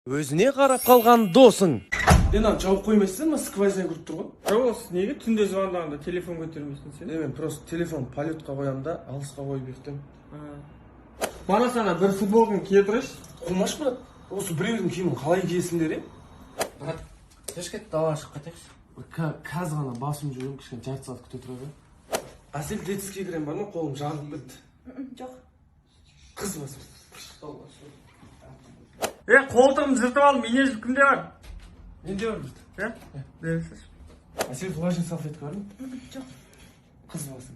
Өзіне қарап қалған досың. Ана жауып қоймайсың ба? Сквозняк кіріп тұр ғой. Жоқ, неге түнде звондағанда телефон көтермейсің сен? Мен просто телефон полетқа қоямын да, алысқа қойып ертем. Бана сана бір футболканы кие тұрайшы. Қумаш брат. Осы біреудің киімін қалай киесіңдер, е? Брат, кешке далаға шығып кетейікші. Қазір ғана басым жүрем, кішкене жарты сағат күте тұрады. Әсел детский крем бар ма? Қолым жағылып кетті. Жоқ. Қыз басым. Қолтығымды жыртып алдым, инежіп кімде бар? Менде бар брат. Бересіз. Әсел влажный салфетка бар ма? Жоқ. Қыз басым.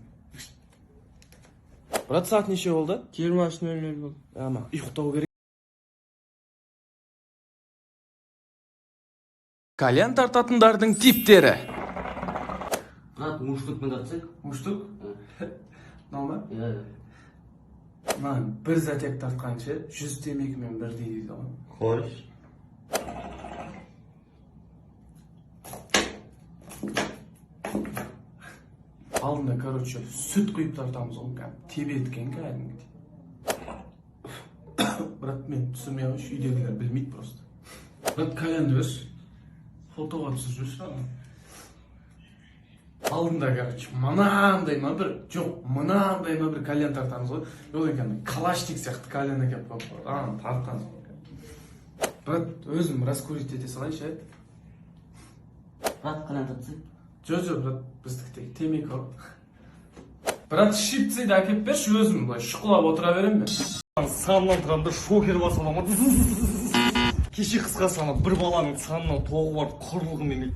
Брат, сағат неше болды? 23:00 болды. Ама, ұйықтау керек. Кальян тартатындардың типтері. Брат, муштук мындатсың? Муштук? Норма? Иә. Маған бір затек тартқанша 100 темекімен бірдей дейді ғой. Қойш. Алдында, короче, сүт құйып тартамыз ғой, тебеткен кәдімгідей. Брат, мен түсірмей қойшы, үйдегілер білмейді просто. Брат, кальянды өз, фотоға түсіріп жүрші. Алдында, короче, мынандай ма бір, жоқ, мынандай ма бір кальян тартамыз ғой. Ол екен, калашник сияқты кальян әкеп қойып, тартқаныз ғой. Брат, өзім раскурить ете салайшы, ай? Брат, кальян тартсың? Жоқ, брат, біздікте темекі ғой. Брат, шипцейді әкеп берші, өзім былай шұқылап отыра берем бе? Санынан тұрғанда шокер басалам. Кеше қысқа сана бір баланың санынан тоғы бар құрылғымен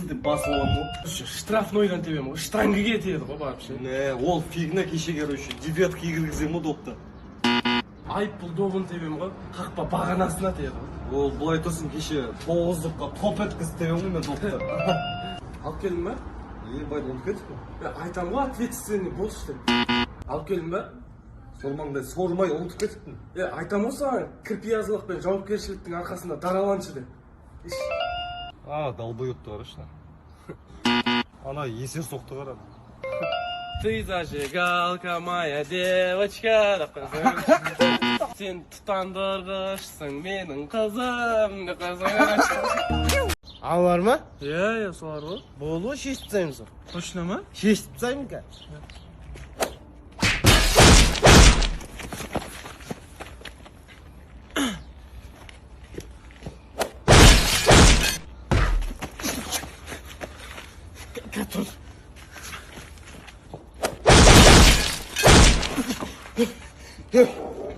деп басып аламын ғой. Штрафнойдан тебем ғой, штангіге теді ғой вообще. Не, ол фигня кеше, короче, девятка кіргізем ғой допты. Айыппұл добын тебем ғой, қақпа бағанасына теді ғой. Ол былай тұрсын кеше 9-қа топ еткіз тебем ғой мен допты. Алып келдің ба? Елбай ұмытып кеттік қой. Айтам ғой, ответственный болшы деп. Алып келдің ба? Сормаңдай сормай ұмытып кеттің. Айтам ғой саған, кірпиязылық пен жауапкершіліктің арқасында дараланшы деп. Долбоёбты қарашына. Ана есер соқты қара. Ты зажигалка, моя девочка, деп қойсаң. Сен тұтандырғышсың, менің қызым, деп қойсаң. Ал бар ма? Иә, солар ғой. Болу шешіп тастаймыз. Точно ма? Шешіп тастаймын ка.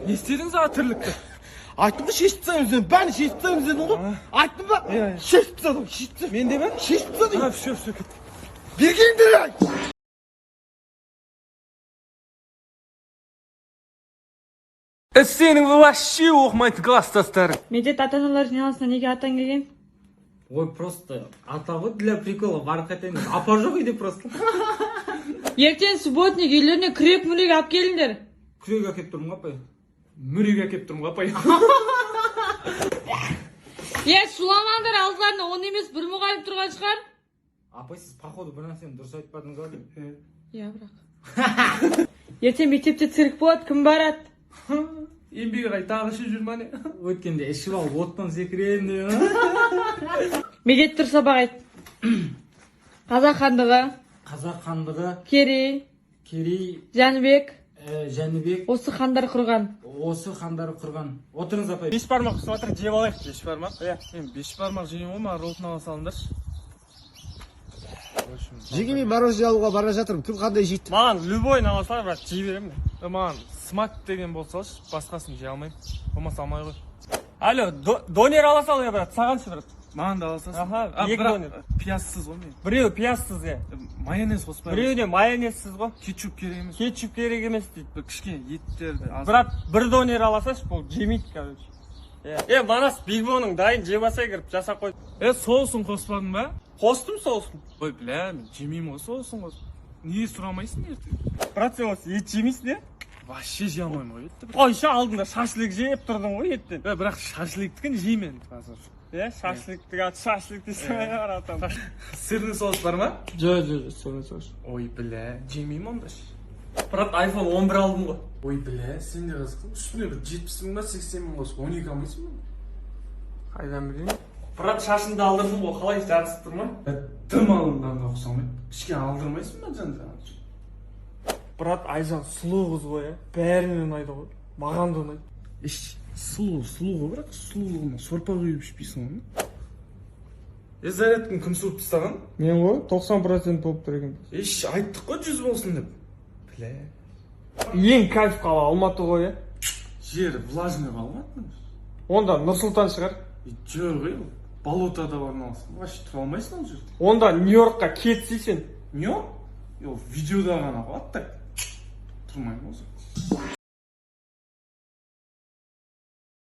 Не істедің саған тірлікті? Айттым ба шешіп тастаймыз дедім. Бәрін шешіп тастаймыз дедім ғой. Айттым ба? Шешіп тастадым. Мен де ме? Шешіп тастадым. Все, кет. Бергенді айт. Сенің вообще оқымайтын класстастарың. Медет ата-аналар жиналысына неге атаң келген? Ой, просто ата ғой для прикола барып қайтайын. Апа жоқ үйде просто. Ертең субботник үйлеріне күрек мүрек алып келіңдер. Күрек әкеп тұрмын ғой, апай. Мүрек әкеп тұрмын ғой, апай. Шуламаңдар, аузларына он емес бір мұғалім тұрған шығар. Апай, сіз походу бір нәрсені дұрыс айтпадыңыз ғой. Иә, бірақ. Ертең мектепте цирк болады, кім барады? Еңбегі қай тағы ше жүр ма не? Өткенде ішіп алып оттан секірейін деп. Медет тұр сабақ айт. Қазақ хандығы, Қазақ хандығы, Керей, Жәнібек, Жәнібек, осы хандар құрған. осы хандары құрған. Отырыңыз, апай. 5 бармақ ұстап жатыр, жеп алайық. 5 бармақ? Иә. Мен 5 бармақ жеймін ғой, маған ролтын ала салыңдаршы. Жеге мен мороженое алуға бара жатырмын. Кім қандай жейді? Маған любой ала сал, бірақ жей беремін. Маған смак деген болсалшы, басқасын жей алмаймын. Болмаса алмай ғой. Алло, донер ала сал, брат. Саған ше, брат. Маған да ала салсын. Аха, екі донер. Пиязсыз ғой мен. Біреу пиязсыз, иә. Майонез қоспай. Біреуде майонезсіз ғой. Кетчуп керек емес. Кетчуп керек емес дейді. Бір кішкене еттерді аз. Брат, бір донер аласаш, бұл жемейді, короче. Манас Бигбоның дайын жебасай кіріп жасап қой. Соусын қоспадың ба? Қостым соусын. Ой, бля, мен жемеймін ғой соусын қос. Неге сұрамайсың ертең? Брат, сен осы ет жемейсің, иә? Вообще жей алмаймын ғой етті. Қойша алдында шашлык жеп тұрдың ғой еттен. Бірақ шашлыктікін жеймін қазір. Шашлыктың аты шашлык дейсің бар атам. Сырный соус бар ма? Жоқ, сырный соус. Ой, бля, жемеймін онда. Брат, iPhone 11 алдым ғой. Ой, бля, сен де қызықтың. Үстіне бір 70 мың ба 80 мың қосып 12 алмайсың ба? Қайдан білейін? Брат, шашыңды алдырдым ғой, қалай жарысып тұр ма? Тым алынғанға ұқсамайды. Кішкене алдырмайсың ба жан саған? Брат, Айжан сұлу қыз ғой, бәріне ұнайды ғой. Маған да ұнайды. Сұлу ғой, бірақ сұлулығына сорпа құйып ішпейсің ғой. Зарядканы кім суырып тастаған? Мен ғой, 90% болып тұр екен. Айттық қой 100 болсын деп. Біле. Ең кайф қала Алматы ғой, Жері влажный қалмады. Онда Нұр-Сұлтан шығар. Жоқ, болотада орналасқан. Вообще тұра алмайсың ол жерде. Онда Нью-Йоркқа кетсейсің. Не? Видеода ғана ғой, аттак. Тұрмаймын осы.